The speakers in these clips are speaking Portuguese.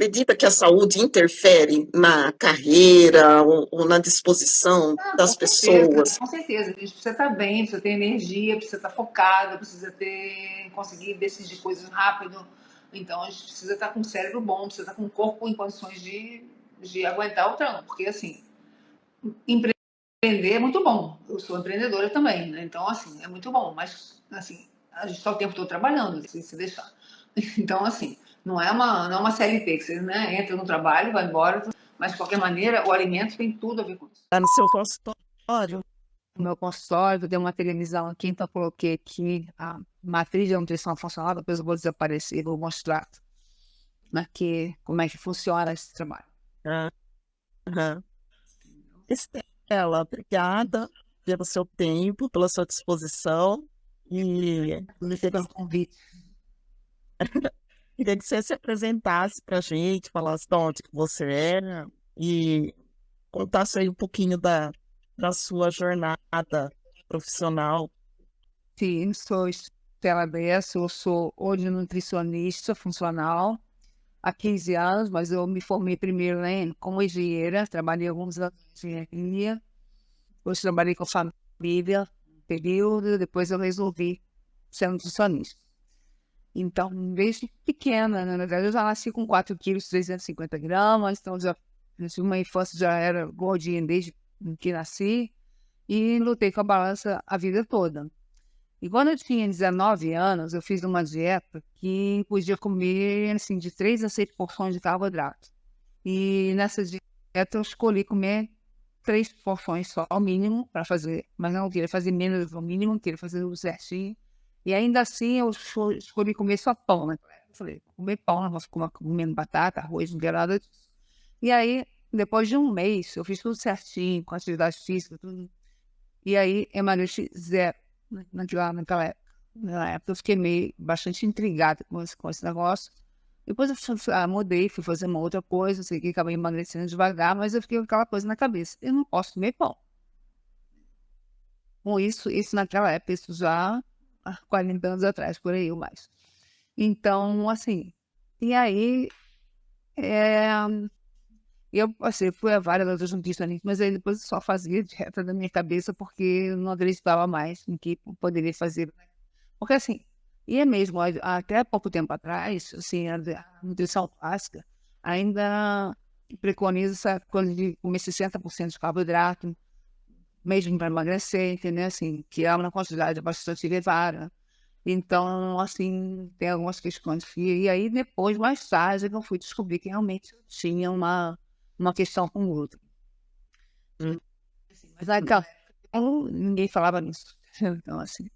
acredita que a saúde interfere na carreira ou na disposição Ah, das pessoas? com certeza. A gente precisa estar bem, precisa ter energia, precisa estar focado, conseguir decidir coisas rápido. Então a gente precisa estar com o cérebro bom, precisa estar com o corpo em condições de aguentar o tranco. Porque assim, empreender é muito bom. Eu sou empreendedora também, né? Então, assim, é muito bom, mas assim, a gente está o tempo todo trabalhando, se deixar. Então, assim, não é uma CLT que você, né, entra no trabalho, vai embora, mas de qualquer maneira, o alimento tem tudo a ver com isso. Tá no seu consultório? No meu consultório, tem uma televisão aqui, então eu coloquei aqui a matriz de nutrição funcional, depois eu vou desaparecer, vou mostrar aqui como é que funciona esse trabalho. Aham. Estela, obrigada pelo seu tempo, pela sua disposição e Pelo convite. queria que você se apresentasse para a gente, falasse de onde que você é e contasse aí um pouquinho da sua jornada profissional. Sim, sou Estela Bessa, eu sou hoje nutricionista funcional há 15 anos, mas eu me formei primeiro, né, como engenheira, trabalhei alguns anos em engenharia, depois trabalhei com família um período, depois eu resolvi ser nutricionista. Então, desde pequena, né, na verdade, eu já nasci com 4 quilos, 350 gramas, então já tive uma infância, já era gordinha desde que nasci, e lutei com a balança a vida toda. E quando eu tinha 19 anos, eu fiz uma dieta que podia comer, assim, de 3 a 6 porções de carboidrato. E nessa dieta eu escolhi comer 3 porções só, ao mínimo, para fazer, mas não queria fazer menos do mínimo, queria fazer o certinho. E ainda assim eu escolhi comer só pão, né? Eu falei, comer pão, não posso comer comendo batata, arroz, não quero nada disso. E aí, depois de um mês, eu fiz tudo certinho, com atividade física, tudo. E aí, emagreci zero naquela época. Na época eu fiquei bastante intrigada com esse negócio. Depois eu mudei, fui fazer uma outra coisa, sei que acabei emagrecendo devagar, mas eu fiquei com aquela coisa na cabeça. Eu não posso comer pão. Com isso naquela época, isso já há 40 anos atrás, por aí ou mais. Então, assim, e aí, eu fui a várias outras nutricionistas, mas aí depois eu só fazia dieta da minha cabeça porque eu não acreditava mais em que poderia fazer. Porque assim, e é mesmo, até pouco tempo atrás, assim, a nutrição clássica ainda preconiza essa coisa de comer 60% de carboidrato, mesmo para emagrecer, entendeu? Assim, que é uma quantidade bastante elevada. Então, assim, tem algumas questões e aí depois, mais tarde, eu fui descobrir que realmente eu tinha uma questão com o glúten. Mas naquela época, ninguém falava nisso. Então, assim,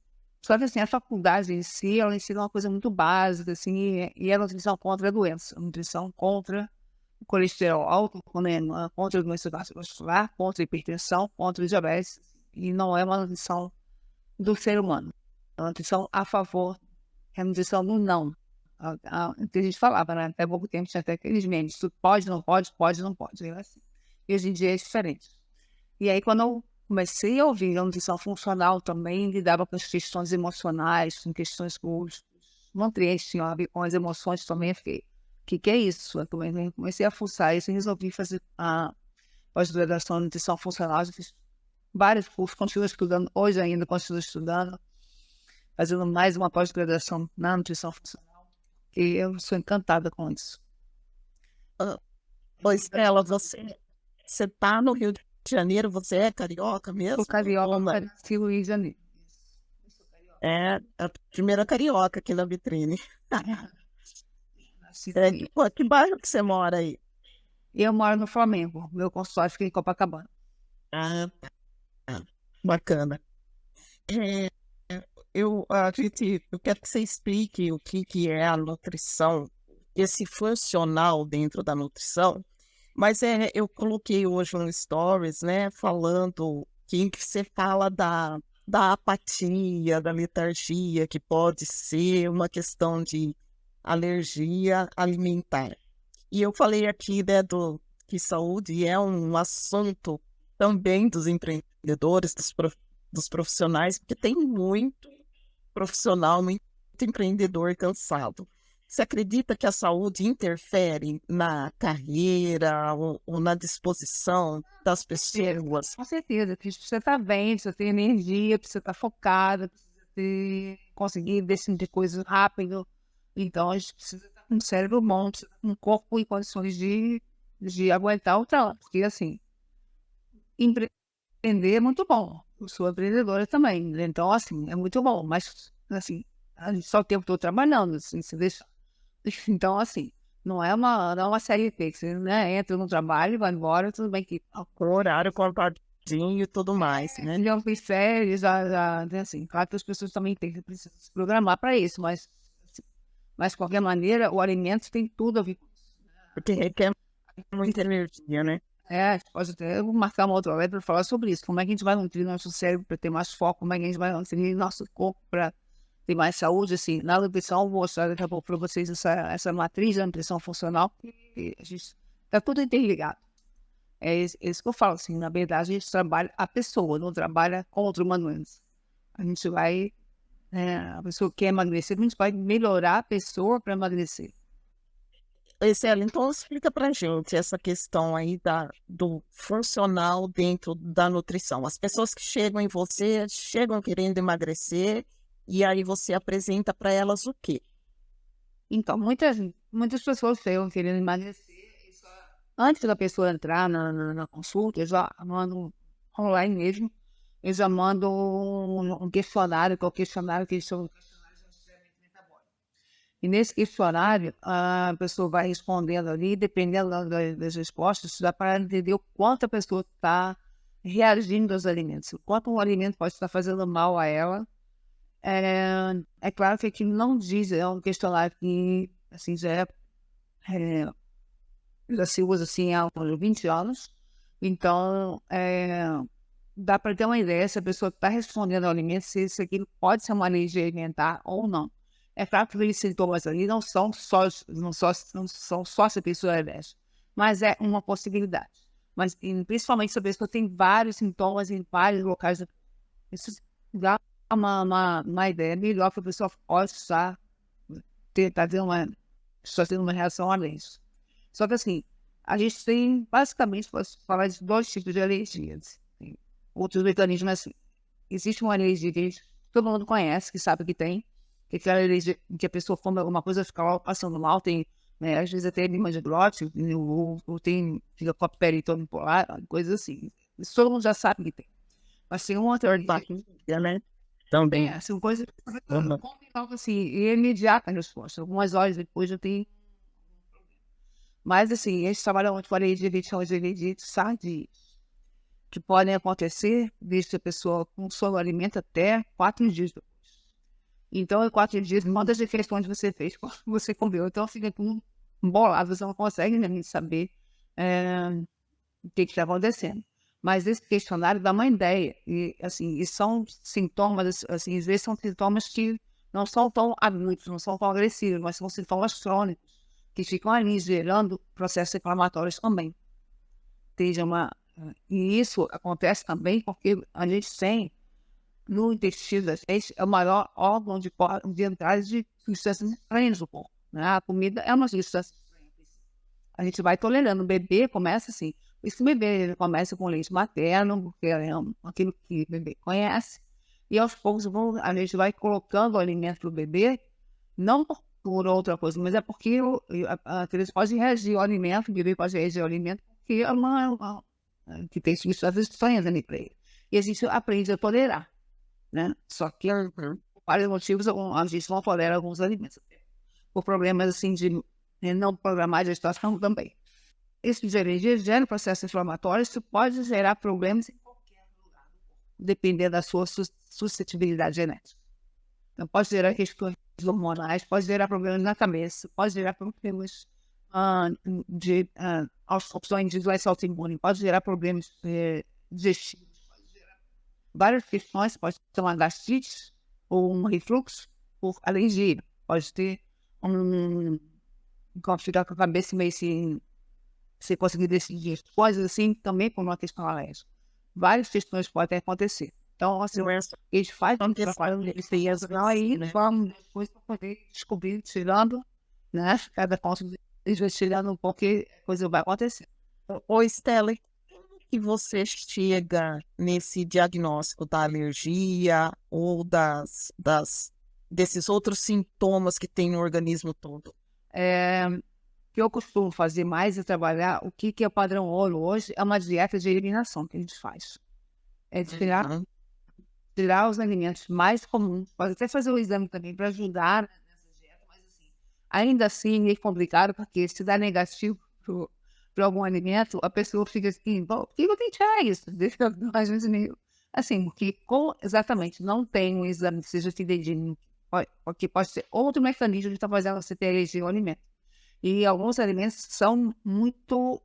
só que assim, a faculdade em si, ela ensina uma coisa muito básica, assim, e é a nutrição contra a doença, a nutrição contra o colesterol alto, contra a doença cardiovascular, contra a hipertensão, contra o diabetes, e não é uma nutrição do ser humano, é uma nutrição a favor, é a nutrição do não. Que a gente falava, né? Até pouco tempo tinha até aqueles memes, tu pode, não pode, pode, não pode. E, assim, e hoje em dia é diferente. E aí, quando eu comecei a ouvir a nutrição funcional também, lidava com as questões emocionais, com questões com os nutrientes, tinham a ver com as emoções também, eu fiquei, o que é isso? Eu comecei a fuçar isso e resolvi fazer a pós-graduação em nutrição funcional. Eu fiz vários cursos, continuo estudando, hoje ainda continuo estudando, fazendo mais uma pós-graduação na nutrição funcional, e eu sou encantada com isso. Pois, Estela, você está no Rio de Janeiro, você é carioca mesmo? Sou carioca, nasci no Rio de Janeiro. É a primeira carioca aqui na vitrine. Que bairro que você mora aí? Eu moro no Flamengo, meu consultório fica em Copacabana. Bacana. Eu quero que você explique o que é a nutrição, esse funcional dentro da nutrição, mas eu coloquei hoje um stories, né, falando que você fala da apatia, da letargia, que pode ser uma questão de alergia alimentar. E eu falei aqui, né, que saúde é um assunto também dos empreendedores, dos profissionais, porque tem muito profissional, muito empreendedor cansado. Você acredita que a saúde interfere na carreira ou na disposição das pessoas? Com certeza, que você tá bem, precisa ter energia, precisa estar focada, conseguir decidir coisas rápido. Então, a gente precisa estar com um cérebro bom, precisa estar com um corpo em condições de aguentar o trabalho. Porque, assim, empreender é muito bom. Eu sou empreendedora também, né? Então, assim, é muito bom. Mas, assim, a gente só o tempo todo trabalhando, assim, se deixar. Então, assim, não é uma série P, que você, né, entra no trabalho, vai embora, tudo bem que Com horário cortadinho e tudo mais, né? já fiz férias, né, assim, claro que as pessoas também precisam se programar para isso, mas de qualquer maneira, o alimento tem tudo a ver com isso. Porque requer muita energia, né? A gente pode até marcar uma outra hora para falar sobre isso, como é que a gente vai nutrir nosso cérebro para ter mais foco, como é que a gente vai nutrir nosso corpo para ter mais saúde, assim, na nutrição, vou mostrar daqui a pouco para vocês essa matriz da nutrição funcional, e a gente está tudo interligado. É isso que eu falo, assim, na verdade a gente trabalha a pessoa, não trabalha contra uma doença. A gente vai, a pessoa quer emagrecer, a gente vai melhorar a pessoa para emagrecer. Célia, então explica pra gente essa questão aí do funcional dentro da nutrição. As pessoas que chegam em você, chegam querendo emagrecer, e aí você apresenta para elas o quê? Então, muitas pessoas chegam querendo emagrecer. Antes da pessoa entrar na consulta, eu já mando online mesmo, eu já mando um questionário, que é o questionário que eles chamam de questionário de rastreamento metabólico. E nesse questionário, a pessoa vai respondendo ali, dependendo das respostas, dá para entender o quanto a pessoa está reagindo aos alimentos, o quanto um alimento pode estar fazendo mal a ela. É claro que aqui não diz, é um questionário que assim, já se usa assim há 20 anos, então dá para ter uma ideia se a pessoa está respondendo ao alimento, se isso aqui pode ser uma alergia alimentar ou não. É claro que os sintomas ali não são só se a pessoa é alérgica, mas é uma possibilidade. Mas principalmente se a pessoa tem vários sintomas em vários locais, isso dá uma ideia melhor para a pessoa pode estar tendo uma reação alérgica. Só que assim, a gente tem basicamente, posso falar de 2 tipos de alergias. Outros mecanismos assim. Existe uma alergia que todo mundo conhece, que sabe que tem, que é aquela alergia que a pessoa come alguma coisa, fica passando mal, tem, né, às vezes até lima de glote, ou tem, fica com a pele toda empolar, coisas assim. Isso todo mundo já sabe que tem. Mas tem uma outra alergia, né? Também. São coisas assim, e imediata a resposta. Algumas horas depois eu tenho. Mas assim, eles trabalham muito com alergia de sardinhas, que podem acontecer desde a pessoa consome o alimento até 4 dias depois. Então, em 4 dias, quantas refeições você fez, quando você comeu, então fica tudo embolado, você não consegue nem saber o que está acontecendo. Mas esse questionário dá uma ideia, e assim, e são sintomas, assim, às vezes são sintomas que não são tão agudos, não são tão agressivos, mas são sintomas crônicos, que ficam ali gerando processos inflamatórios também. E isso acontece também porque a gente tem, no intestino da gente, é o maior órgão de entrada de substâncias estranhas no corpo. Né? A comida é uma substância estranha. A gente vai tolerando. O bebê começa assim. Esse bebê começa com leite materno, porque é aquilo que o bebê conhece. E aos poucos a gente vai colocando o alimento para o bebê, não por outra coisa, mas é porque a criança pode reagir ao alimento, o bebê pode reagir ao alimento, porque que tem substâncias estranhas ali para ele. E a gente aprende a tolerar, né? Só que por vários motivos a gente não tolera alguns alimentos. Por problemas assim de não programar a gestação também. Esse tipo de alergia gera processos inflamatórios que pode gerar problemas em qualquer lugar do corpo, dependendo da sua suscetibilidade genética. Então, pode gerar questões hormonais, pode gerar problemas na cabeça, pode gerar problemas de opções de doença autoimune, pode gerar problemas digestivos, pode gerar várias questões, pode ter uma gastrite ou um refluxo por alergia, pode ter ficar com a cabeça meio assim, você conseguir decidir coisas assim também por uma questão alérgica. Várias questões podem acontecer. Então, assim, eles fazem um trabalho, eles têm aí, vamos depois para poder descobrir, tirando né? Cada ponto investigando um pouco que a coisa vai acontecer. Ô, Estela, como que você chega nesse diagnóstico da alergia ou desses outros sintomas que tem no organismo todo? O que eu costumo fazer mais é trabalhar o que é o padrão ouro hoje, é uma dieta de eliminação que a gente faz. É Uhum. tirar os alimentos mais comuns, pode até fazer o exame também para ajudar nessa dieta, mas assim, ainda assim é complicado, porque se dá negativo para algum alimento, a pessoa fica assim, bom, por que eu tenho que tirar isso? Às vezes meio assim, porque exatamente, não tem um exame que seja fidedigno, porque pode ser outro mecanismo de estar fazendo você ter alergia ao alimento. E alguns alimentos são muito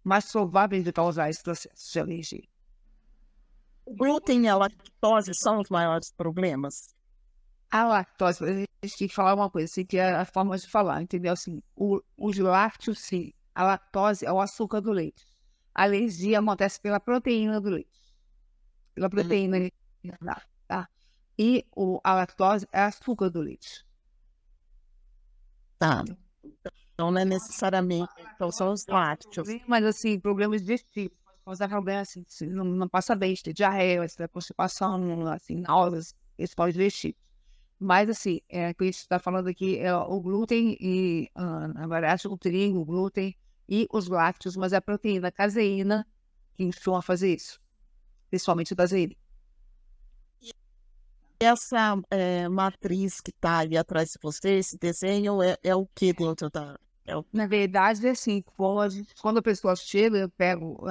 mais prováveis de causar esse processo de alergia. O glúten e a lactose são os maiores problemas? A lactose, a gente tem que falar uma coisa, assim, que é a forma de falar, entendeu? Assim, os lácteos, sim. A lactose é o açúcar do leite. A alergia acontece pela proteína do leite. Pela proteína alimentar, tá? E a lactose é açúcar do leite. Tá. Então, não é necessariamente. Então, são os lácteos. Mas, assim, problemas digestivos. Pode causar problemas, assim, se não passa bem, ter diarreia, se der constipação, assim, náuseas, esse pode digestivos. Mas, assim, o que a gente está falando aqui é o glúten e, na verdade, o trigo, o glúten e os lácteos, mas é a proteína a caseína que costuma fazer isso, principalmente a caseína. E essa matriz que está ali atrás de você, esse desenho, é o que dentro da. Na verdade, é assim, quando a pessoa chega, eu pego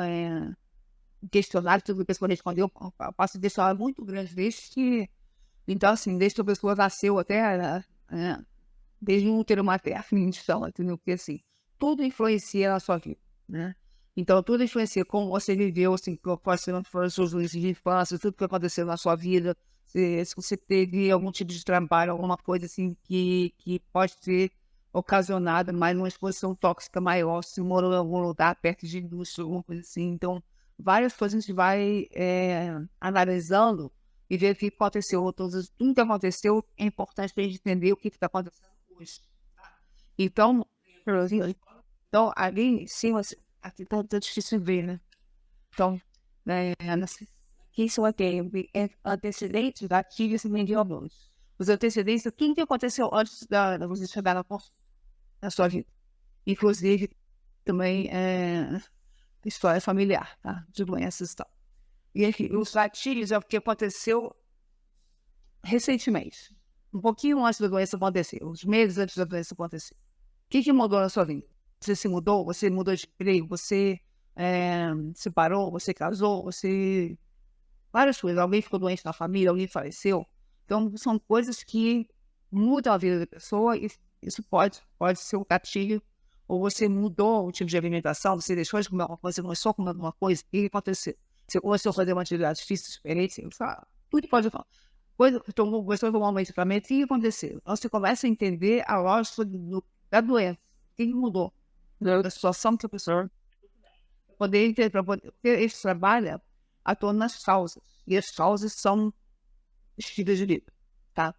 o questionário, tudo que a pessoa respondeu, eu passo um questionário muito grande desde que. Então, assim, desde que a pessoa nasceu até, desde o útero materno, entendeu? Porque, assim, tudo influencia na sua vida, né? Então, tudo influencia como você viveu, assim, quais foram os seus limites de infância, tudo que aconteceu na sua vida, se você teve algum tipo de trabalho, alguma coisa, assim, que pode ter ocasionado mais uma exposição tóxica maior, se morou em algum lugar perto de indústria, alguma coisa assim. Então, várias coisas a gente vai analisando e ver o que aconteceu. Tudo que aconteceu é importante para a gente entender o que está acontecendo hoje. Então, ali em cima, aqui tá difícil de ver, né? Então, isso aqui é antecedentes da gatilhos mediosos. Os antecedentes, o que aconteceu antes de você chegar na sua vida. Inclusive, também história familiar, tá? De doenças e tal. E aqui, os gatilhos é o que aconteceu recentemente. Um pouquinho antes da doença acontecer, uns meses antes da doença acontecer. O que mudou na sua vida? Você se mudou? Você mudou de emprego? Você se parou? Você casou? Várias coisas. Alguém ficou doente na família? Alguém faleceu? Então, são coisas que mudam a vida da pessoa e isso pode ser um gatilho. Ou você mudou o tipo de alimentação, você deixou de comer alguma coisa, você começou a comer alguma coisa, o que aconteceu? Você começou a fazer uma atividade física diferente, tudo pode acontecer. Começou a tomar um medicamento, o que aconteceu? Então, você começa a entender a lógica da doença. O que mudou? Da situação que a pessoa poder entender, porque esse trabalho atua nas causas. E as causas são estilos de vida, tá?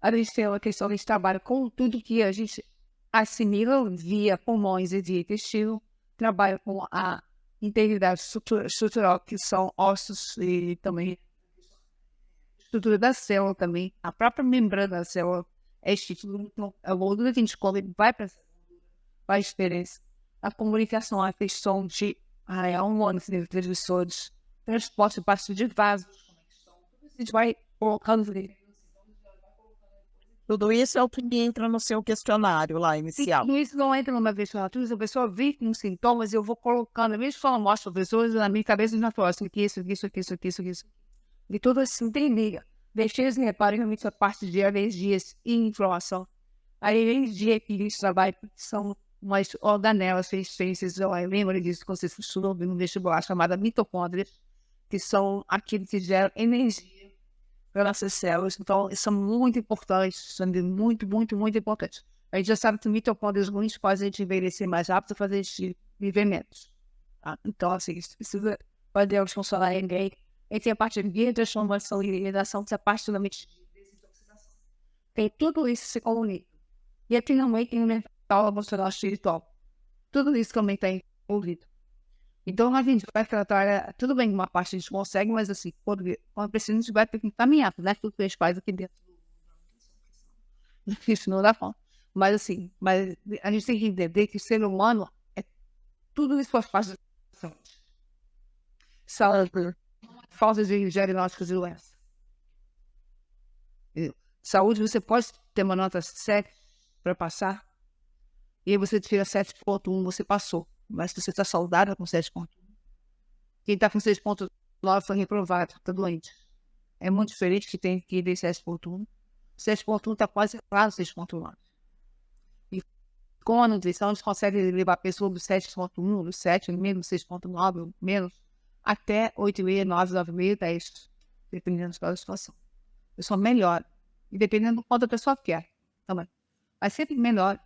A gente tem uma questão, a gente trabalha com tudo que a gente assimila via pulmões e via intestino, trabalha com a integridade estrutural, que são ossos e também estrutura da célula também, a própria membrana da célula é estrutura, então a gordura que a gente come vai para essa gordura, faz diferença. A comunicação, a questão de hormônios, transmissores, transporte de parte de vasos, a gente vai colocando. Tudo isso é o que entra no seu questionário lá inicial. Tudo isso não entra numa vez só. Tudo isso a pessoa vê com sintomas, eu vou colocando, mesmo que eu mostro para pessoas, na minha cabeça já falo assim, isso. E tudo assim tem liga. Deixei eles reparem realmente a parte de alergias e inflamação. A alergia que eles trabalham são umas organelas, vocês lembram disso quando vocês estudam no vestibular, chamada mitocôndrias, que são aquilo que gera energia para nossas células. Então, são muito importantes, são muito, muito, muito importantes. A gente já sabe que mitocôndrias ruins fazem a gente envelhecer mais rápido, fazer a gente viver menos. Tá? Então, assim, isso precisa fazer funcionar bem. E tem a parte de transformação e eliminação, que é a parte da desintoxicação. Tem tudo isso se comunica. E aqui no meio tem o mental, emocional, espiritual. Tudo isso também está envolvido. Então, a gente vai tratar, tudo bem, uma parte a gente consegue, mas assim, quando precisa, a gente vai ter que caminhar, né? Tudo que a gente faz aqui dentro. Isso não dá conta. Mas assim, a gente tem que entender que o ser humano é tudo isso faz parte da saúde. Saúde, falta de diagnósticos de doença. Saúde, você pode ter uma nota 7 para passar, e aí você tira 7,1, você passou. Mas se você está saudável com 7,1. Quem está com 6,9 foi reprovado, está doente. É muito diferente que tem que ir de 7,1. 7,1 está quase claro 6,9. E com a nutrição, a gente consegue levar a pessoa do 7,1, do 7, menos 6,9, menos, até 8,5, 9, 9,5, 10, dependendo da situação. A pessoa melhora. E dependendo do quanto a pessoa quer também. Mas sempre melhor.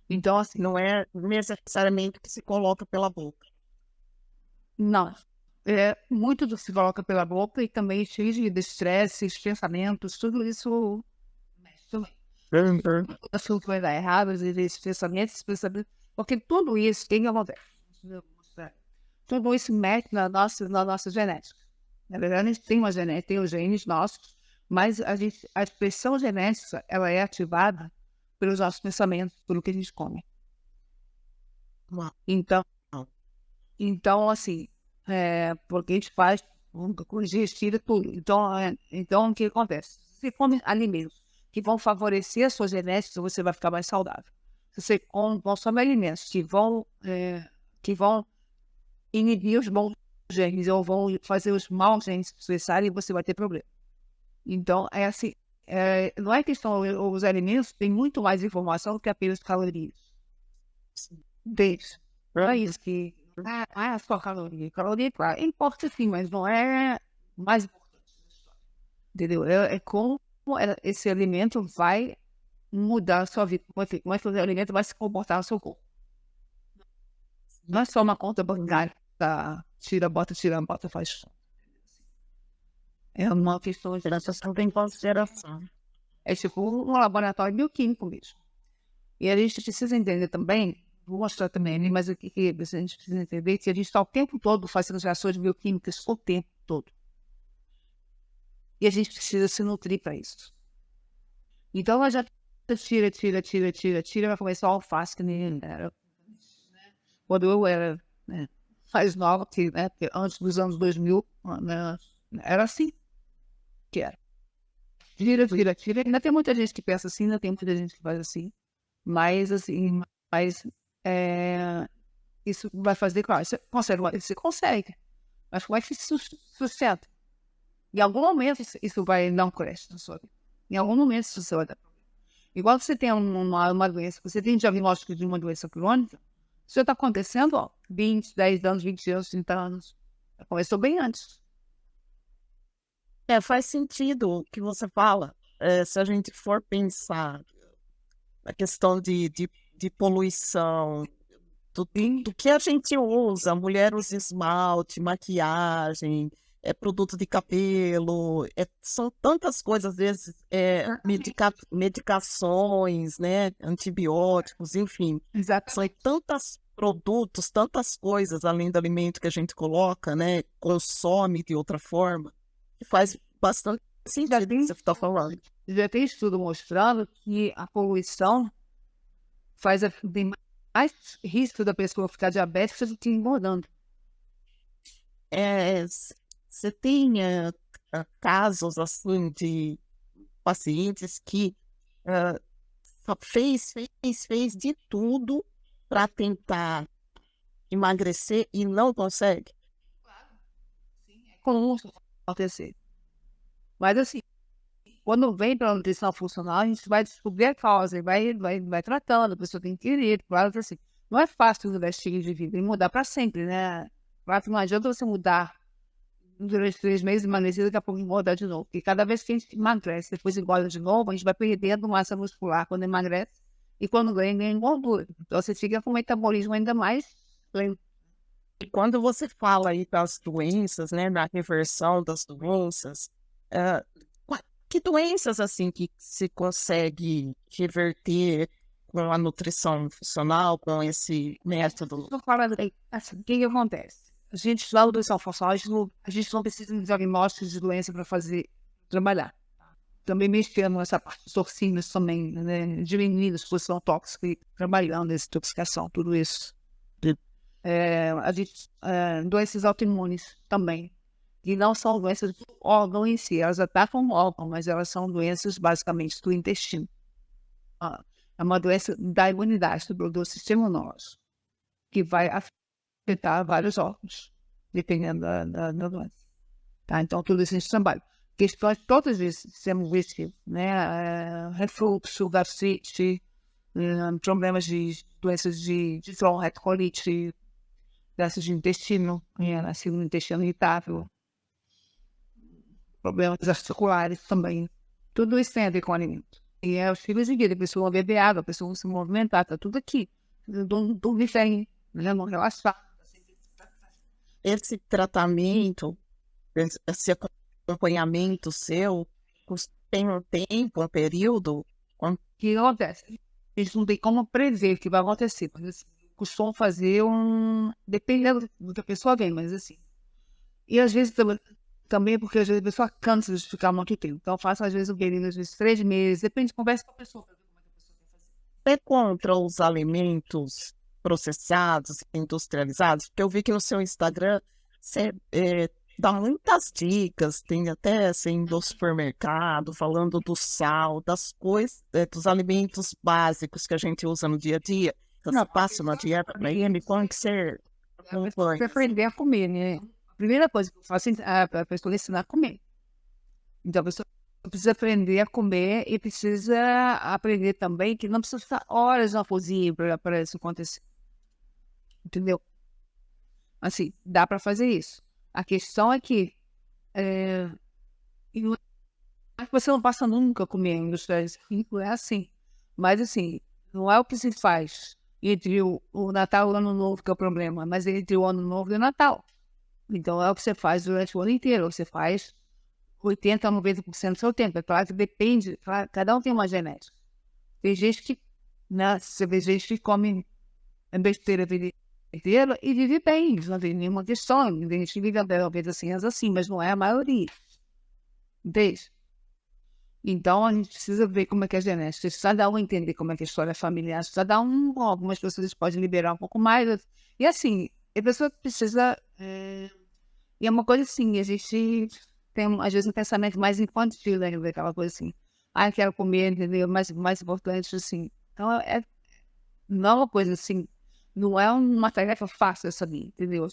Então, assim, Não é necessariamente que se coloca pela boca. não. É muito do que se coloca pela boca e também cheio de estresse, pensamentos, tudo isso mexe também. Aquilo que vai dar errado, esses pensamentos, porque tudo isso tem que acontecer. Tudo isso mexe na nossa genética. Na verdade, a gente tem uma genética, tem os genes nossos, mas a expressão genética, ela é ativada pelos nossos pensamentos, pelo que a gente come. Então assim, porque a gente faz com digestivo tudo. Então, o que acontece? Se você come alimentos que vão favorecer a sua genética, você vai ficar mais saudável. Se você consome alimentos que vão inibir os bons genes ou vão fazer os maus genes cessarem, você vai ter problema. Então, é assim, não é questão, os alimentos têm muito mais informação do que apenas calorias. Deles. Não é isso que... só caloria. Caloria, claro, importa sim, mas não é mais importante. Entendeu? É como esse alimento vai mudar a sua vida. Como é que o alimento vai se comportar no seu corpo. Não é só uma conta bancária. Tá? Tira, bota, faz. É uma questão de Tem consideração. É tipo um laboratório bioquímico mesmo. E a gente precisa entender também, vou mostrar também, né, mas aqui a gente precisa entender que a gente está o tempo todo fazendo reações bioquímicas o tempo todo. E a gente precisa se nutrir para isso. Então ela já tira, vai começar o alface, que nem era. Quando eu era mais nova, porque antes dos anos 2000, né, era assim que era. Tira. Ainda tem muita gente que pensa assim, ainda tem muita gente que faz assim. Mas, assim, isso vai fazer, claro, você consegue. Mas como é que se sustenta? Em algum momento isso vai dar um crash na sua vida. Em algum momento isso vai dar problema. Igual você tem uma doença, você tem diagnóstico de uma doença crônica, isso está acontecendo, 20, 10 anos, 20 anos, 30 anos. Começou bem antes. Faz sentido o que você fala. Se a gente for pensar na questão de poluição, do que a gente usa, a mulher usa esmalte, maquiagem, produto de cabelo, são tantas coisas, às vezes, medicações, né, antibióticos, enfim. Exato. São tantos produtos, tantas coisas além do alimento que a gente coloca, né, consome de outra forma, que faz bastante sentido o que você está falando. Já tem estudo mostrando que a poluição tem mais risco da pessoa ficar diabética do que engordando. Você tem casos assim de pacientes que fez de tudo para tentar emagrecer e não consegue? Claro, sim, é comum acontecer. Mas assim, quando vem para a nutrição funcional, a gente vai descobrir a causa e vai tratando, a pessoa tem que ir, claro que assim, não é fácil mudar estilo de vida e mudar para sempre, né? Claro que não adianta você mudar durante 3 meses, emagrecer, daqui a pouco engordar de novo. Porque cada vez que a gente emagrece, depois engorda de novo, a gente vai perdendo massa muscular quando emagrece e quando ganha gordura. Então você fica com o metabolismo ainda mais lento. E quando você fala aí das doenças, né, da reversão das doenças, que doenças, assim, que se consegue reverter com a nutrição funcional, com esse método? Estou falando aí, assim, o que acontece? A gente estuda nutrição funcional, a gente não precisa de diagnóstico de doença para trabalhar. Também mexendo nessa parte de toxinas também, né? Diminuindo a exposição tóxica e trabalhando essa intoxicação, tudo isso. A gente, doenças autoimunes também. E não são doenças do órgão em si, elas atacam o órgão, mas elas são doenças basicamente do intestino. É uma doença da imunidade, do sistema imunológico, que vai afetar vários órgãos, dependendo da doença. Tá? Então, tudo isso a gente trabalha. Questões todas esse sistema digestivo, né? Refluxo, gastrite, problemas de doenças de retocolite, doenças de intestino, nascido no intestino irritável, problemas articulares também. Tudo isso tem a ver com o alimento. E é os filhos de vida, a pessoa beber água, a pessoa se movimentar, tá tudo aqui. Dormir bem, né? Não relaxar. Esse tratamento, esse acompanhamento seu, tem um tempo, um período? O que acontece? A gente não tem como prever o que vai acontecer, mas assim, costumam fazer dependendo do que a pessoa vem, mas assim. E às vezes também porque às vezes a pessoa cansa de ficar muito tempo. Então eu faço às vezes um período, às vezes 3 meses, depende, conversa com a pessoa para ver como é que a pessoa quer fazer. É contra os alimentos processados, industrializados? Porque eu vi que no seu Instagram você dá muitas dicas, tem até assim do supermercado, falando do sal, das coisas, dos alimentos básicos que a gente usa no dia a dia. Você passa uma dieta para ele, como que você Você aprender a comer, né? A primeira coisa que eu faço é a pessoa ensinar a comer. Então a pessoa precisa aprender a comer e precisa aprender também que não precisa ficar horas na cozinha para isso acontecer. Entendeu? Assim, dá para fazer isso. A questão é que não é que você não passa nunca comendo industrializado, é assim. Mas assim, não é o que se faz entre o Natal e o Ano Novo que é o problema, mas entre o Ano Novo e o Natal. Então é o que você faz durante o ano inteiro. Você faz 80% a 90% do seu tempo. É claro que depende, cada um tem uma genética. Tem gente que, né, você vê gente que come besteira a vida inteira e vive bem, não tem nenhuma questão. Tem gente que vive assim, mas não é a maioria. Entende? Então a gente precisa ver como é que é a genética, precisa dar um entender como é que é a história familiar, precisa dar algumas pessoas podem liberar um pouco mais. E assim, a pessoa precisa. E é uma coisa assim, a gente tem às vezes um pensamento mais infantil, né? Aquela coisa assim, quero comer, entendeu? Mais importante assim. Então não é uma coisa assim, não é uma tarefa fácil essa minha, entendeu?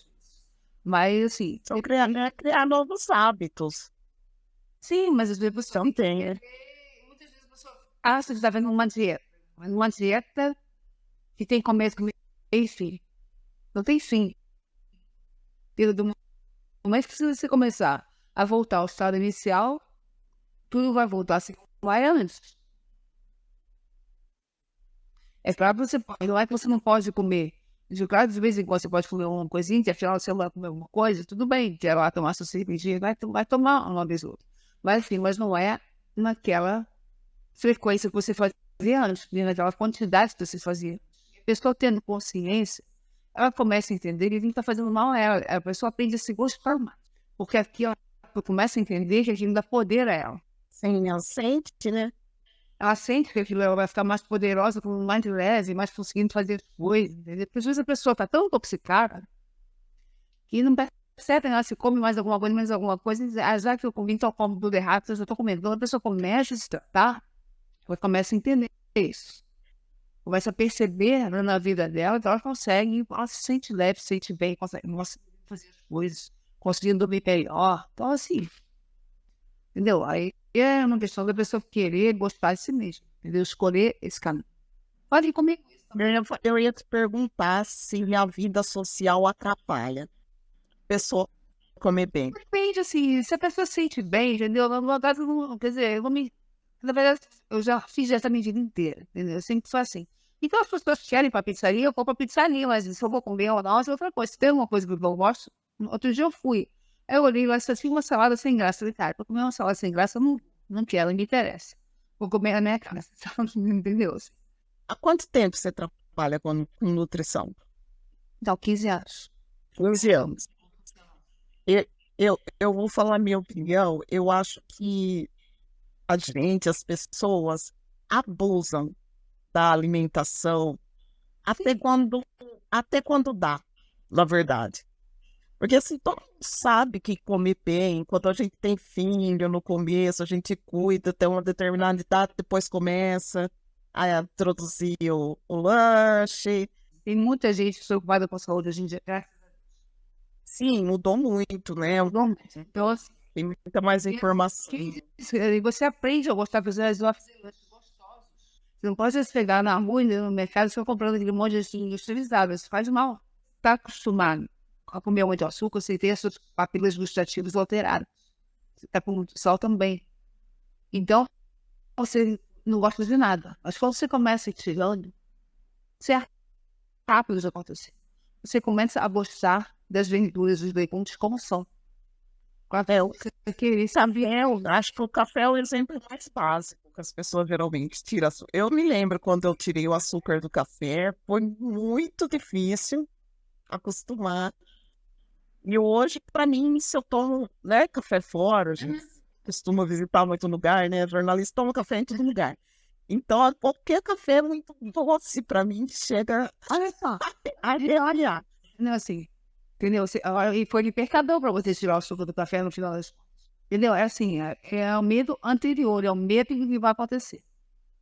Mas assim. São criar novos hábitos. Sim, mas às vezes você não tem. Muitas vezes a pessoa você está vendo uma dieta que tem começo e fim. Não tem fim. Do momento que você começar a voltar ao estado inicial, tudo vai voltar assim como era antes. É claro que não é que você não pode comer. Claro, de vez em quando você pode comer uma coisinha, que afinal você vai comer alguma coisa, tudo bem, quer lá tomar sua cervejinha, vai tomar uma vez ou outra. Mas assim, mas não é naquela frequência que você fazia antes, naquela quantidade que você fazia. A pessoa tendo consciência, ela começa a entender que aquilo está fazendo mal a ela. A pessoa aprende a se gostar mais. Porque aqui ela começa a entender que aquilo dá poder a ela. Sim, ela sente, né? Ela sente que aquilo ela vai ficar mais poderosa, mais leve, mais conseguindo fazer coisas. Entendeu? Porque às vezes a pessoa está tão intoxicada que não percebe, ela se come mais alguma coisa, e já que eu comi, então eu como tudo errado, eu já estou comendo. Então a pessoa começa a se tratar, ela começa a entender isso. Começa a perceber, né, na vida dela que ela consegue, ela se sente leve, se sente bem, consegue fazer as coisas, conseguindo dormir melhor. Então, assim, entendeu? Aí é uma questão da pessoa querer gostar de si mesma, entendeu? Escolher esse caminho. Pode ir comigo. Eu ia te perguntar se a vida social atrapalha a pessoa comer bem. Depende, assim, se a pessoa se sente bem, entendeu? Quer dizer, na verdade, eu já fiz essa minha vida inteira, entendeu? Eu sempre foi assim. Então, as pessoas querem ir para pizzaria, eu vou para pizzaria, mas se eu vou comer ou não, é outra coisa. Se tem uma coisa que eu gosto, outro dia eu fui. Eu olhei lá, só tinha uma salada sem graça. Eu falei, cara, para comer uma salada sem graça, eu não. Não quero, não me interessa. Vou comer na minha casa, entendeu? Há quanto tempo você trabalha com nutrição? Então, 15 anos. 15 anos. Eu vou falar minha opinião. Eu acho que as pessoas abusam da alimentação até quando dá, na verdade. Porque assim, todo mundo sabe que comer bem, quando a gente tem filho no começo, a gente cuida até uma determinada idade, depois começa a introduzir o lanche. Tem muita gente preocupada com a saúde hoje em dia. Sim, mudou muito, né? Então, assim, Tem muita mais informação. e você aprende a gostar de fazer lanches gostosos. Você não pode se pegar na rua, no mercado, você vai comprando aquele monte de industrializado. Isso faz mal. Está acostumado a comer muito açúcar, você tem as suas papilas gustativas alteradas. Você está com muito sal também. Então, você não gosta de nada. Mas quando você começa a ir tirando, você é rápido de acontecer. Você começa a gostar das verduras, dos legumes como são. Eu acho que o café é o exemplo mais básico que as pessoas geralmente tiram. Eu me lembro quando eu tirei o açúcar do café, foi muito difícil acostumar. E hoje, para mim, se eu tomo, né, café fora, a gente costuma visitar muito lugar, né? Jornalista toma café em todo lugar. Então, qualquer café é muito doce para mim, chega Olha só. olha. Não, assim, entendeu? E foi libertador para você tirar o açúcar do café no final das contas. Entendeu? É assim, é o medo anterior, é o medo do que vai acontecer.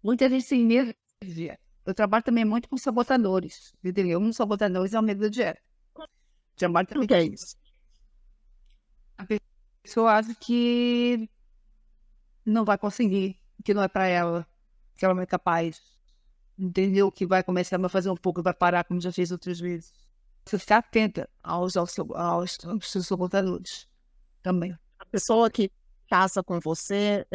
Muita gente tem medo de dieta. Eu trabalho também muito com sabotadores, entendeu? Um dos sabotadores é o medo da dieta. Trabalho O também. que é isso? A pessoa acha que não vai conseguir, que não é para ela, que ela não é capaz, entendeu? Que vai começar a fazer um pouco e vai parar, como já fez outras vezes. Você ficar atenta aos seus sabotadores também. A pessoa que casa com você,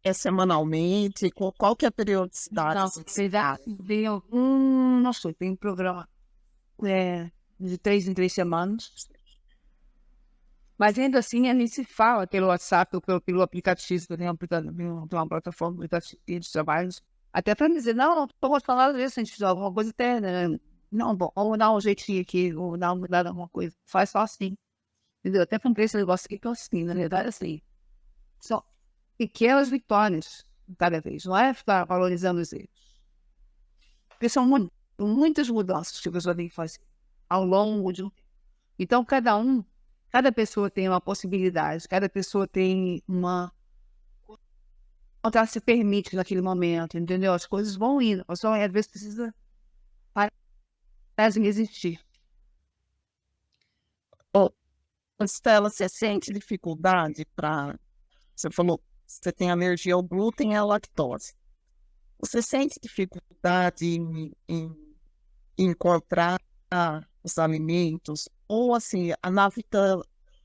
é semanalmente? Qual que é a periodicidade? Não, você já tem algum, não sei, tem um programa de 3 em 3 semanas. Mas ainda assim, a gente se fala pelo WhatsApp ou pelo aplicativo, que tem uma plataforma aplicativo de trabalhos, até para dizer, não estou gostando nada disso, a gente fizer alguma coisa até, né? Não, bom, vamos dar um jeitinho aqui, ou dar uma mudada em alguma coisa. Faz só assim. Entendeu? Até comprei esse negócio aqui que eu assim, na verdade, assim. Só pequenas vitórias cada vez, não é ficar valorizando os erros. Porque são muitas mudanças que a pessoa tem que fazer ao longo de um tempo. Então, cada pessoa tem uma possibilidade, cada pessoa tem uma. Onde ela se permite naquele momento, entendeu? As coisas vão indo, só às vezes precisa parar de existir. Stella, você sente dificuldade para... Você falou, você tem alergia ao glúten e à lactose. Você sente dificuldade em encontrar os alimentos? Ou assim, na vida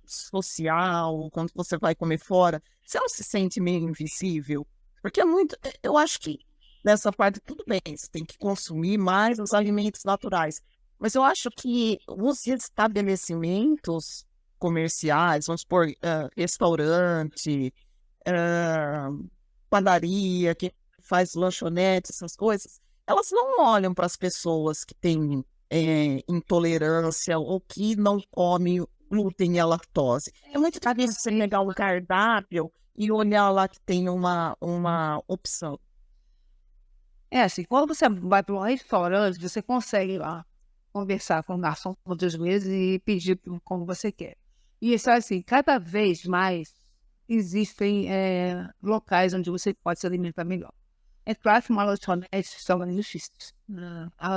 social, quando você vai comer fora, você não se sente meio invisível? Porque é muito... Eu acho que nessa parte tudo bem, você tem que consumir mais os alimentos naturais. Mas eu acho que os estabelecimentos comerciais, vamos supor, restaurante, padaria, que faz lanchonete, essas coisas, elas não olham para as pessoas que têm intolerância ou que não comem glúten e a lactose. É muito difícil você pegar um cardápio e olhar lá que tem uma opção. É assim, quando você vai para um restaurante, você consegue lá conversar com o garçom muitas vezes e pedir como você quer. E isso assim, cada vez mais existem locais onde você pode se alimentar melhor. É claro que uma lanchonete são difíceis.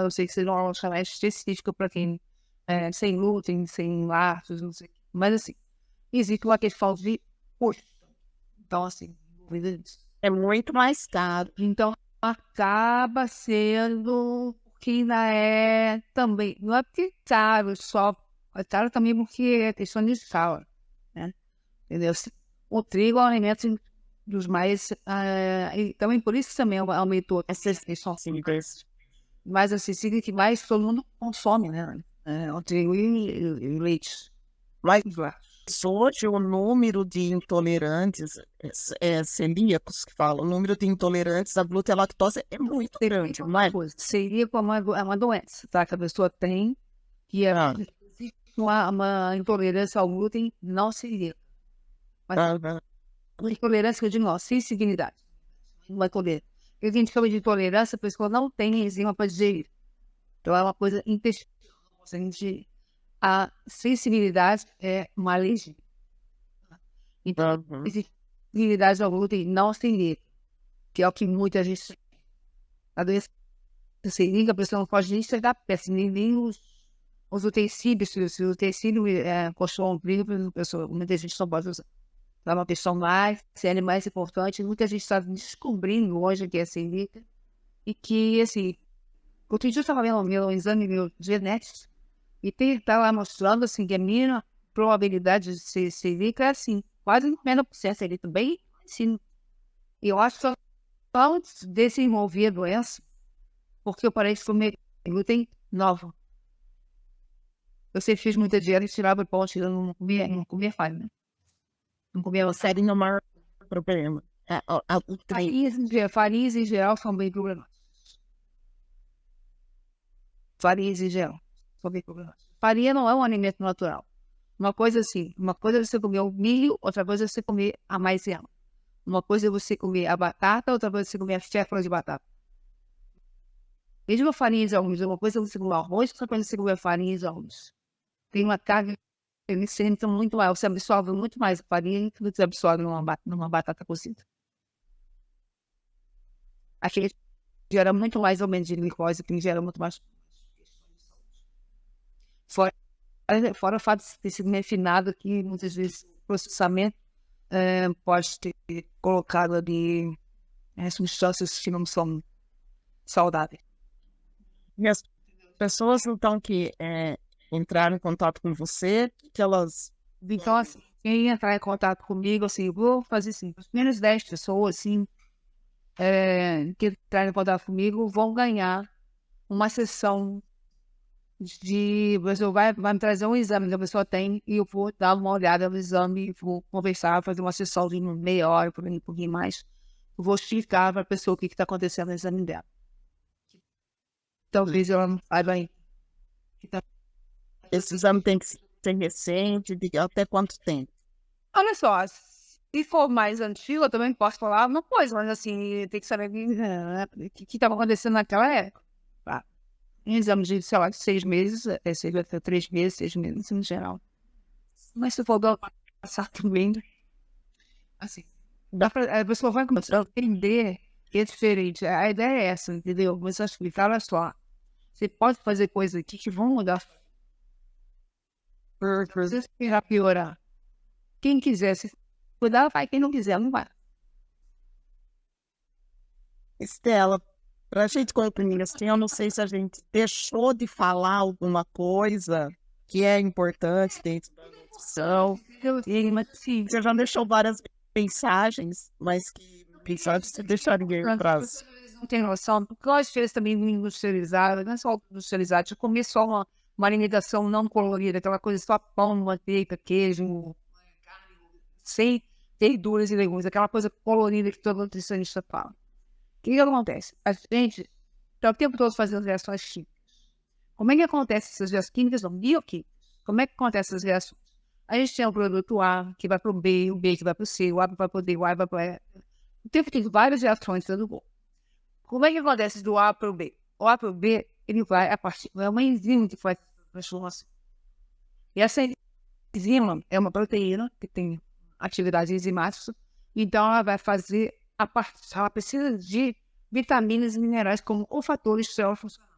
Eu sei que seja uma lanchonete específica para quem sem glúten, sem lácteos, não sei. Mas assim, existe uma questão de custo. Então, assim, é muito mais caro. Então, acaba sendo que ainda é também, não é porque é caro só, é caro também porque é questão de sal, né? Entendeu? O trigo é um alimento dos mais, e também por isso também aumentou essas questões. Mais acessível que mais todo mundo consome, né? O trigo e o leite. Mas hoje o número de intolerantes, celíacos que falam, o número de intolerantes à glúten e à lactose é muito grande, não é? Celíaco é uma doença, tá? Que a pessoa tem, que é uma intolerância ao glúten não celíaca. Mas uma intolerância que eu digo, sensibilidade. Uma intolerância. O que a gente chama de intolerância, a pessoa não tem enzima para digerir. Então é uma coisa intestinal. A sensibilidade é uma alergia. Então, sensibilidade ao glúten não celíaca, que é o que muita gente tem. A doença celíaca, a pessoa não pode nem chegar perto, nem os utensílios, se o utensílio colchão ombrível, muita gente não pode usar. É uma questão mais séria, mais importante. Muita gente está descobrindo hoje que é celíaca e que, assim, outro dia eu estava vendo meu exame genético e está lá mostrando, assim, que a minha probabilidade de ser celíaca é, assim, quase 90% ali também, assim. E eu acho que só antes de desenvolver a doença, porque eu parei de comer glúten nova. Eu sempre fiz muita dieta e tirava o pão, eu não comia farinha, né? Não comia Série não é o maior problema. Farinhas em geral são bem problemáticas. Farinhas em geral são bem problemáticas. Farinha não é um alimento natural. Uma coisa assim, uma coisa é você comer o milho, outra coisa é você comer a maisena. Uma coisa é você comer a batata, outra coisa é você comer a fécula de batata. Mesmo a farinha de arroz, uma coisa é você comer arroz, outra coisa é você comer farinha de arroz. Tem uma carga glicêmica muito maior, você absorve muito mais a farinha do que você absorve numa batata cozida. Aquele gera muito mais aumento de glicose, que gera muito mais. Fora o fato de ter sido refinado, que muitas vezes o processamento pode ter colocado ali substâncias que não são saudáveis. E as pessoas, então, que entraram em contato com você, que elas... Então, assim, quem entrar em contato comigo, assim, vou fazer assim, as primeiras 10 pessoas, assim, que entrarem em contato comigo, vão ganhar uma sessão de... Você vai me trazer um exame que a pessoa tem e eu vou dar uma olhada no exame, vou conversar, fazer uma sessão de meia hora, por um pouquinho mais. Eu vou explicar para a pessoa o que está acontecendo no exame dela. Talvez ela não saiba ainda. Esse exame tem que ser recente, de até quanto tempo? Olha só, se for mais antigo, eu também posso falar uma coisa, mas assim, tem que saber o que estava acontecendo naquela época. Tá? Um exame de, sei lá, 6 meses, seria até 3 meses, 6 meses em geral. Mas se for passar também, assim, a pessoa vai começar a entender que é diferente. A ideia é essa, entendeu? Começar a explicar, olha só, você pode fazer coisas aqui que vão mudar. Você esperar piorar. Quem quiser se cuidar, vai. Quem não quiser, não vai. Estela, para a gente concluir assim, eu não sei se a gente deixou de falar alguma coisa que é importante dentro da nutrição. Mas sim, Você já deixou várias mensagens, mas que mensagens você deixaria para trás? não tem noção. Porque nós fez também industrializado, não é só industrializado, de comer só uma alimentação não colorida, aquela coisa só pão, manteiga, queijo, carne, sem verduras e legumes, aquela coisa colorida que todo nutricionista fala. O que acontece? A gente está o tempo todo fazendo reações químicas. Como é que acontece essas reações químicas? São bioquímicas. Como é que acontecem essas reações? A gente tem o produto A que vai para o B que vai para o C, o A vai para o D, o A vai para o... O tempo tem várias reações dentro do corpo. Como é que acontece do A para o B? O A para o B, ele vai a partir... É uma enzima que faz a transformação. E essa enzima é uma proteína que tem atividade enzimática, então ela vai fazer a parte... Ela precisa de vitaminas e minerais como o fator esteroil funcional.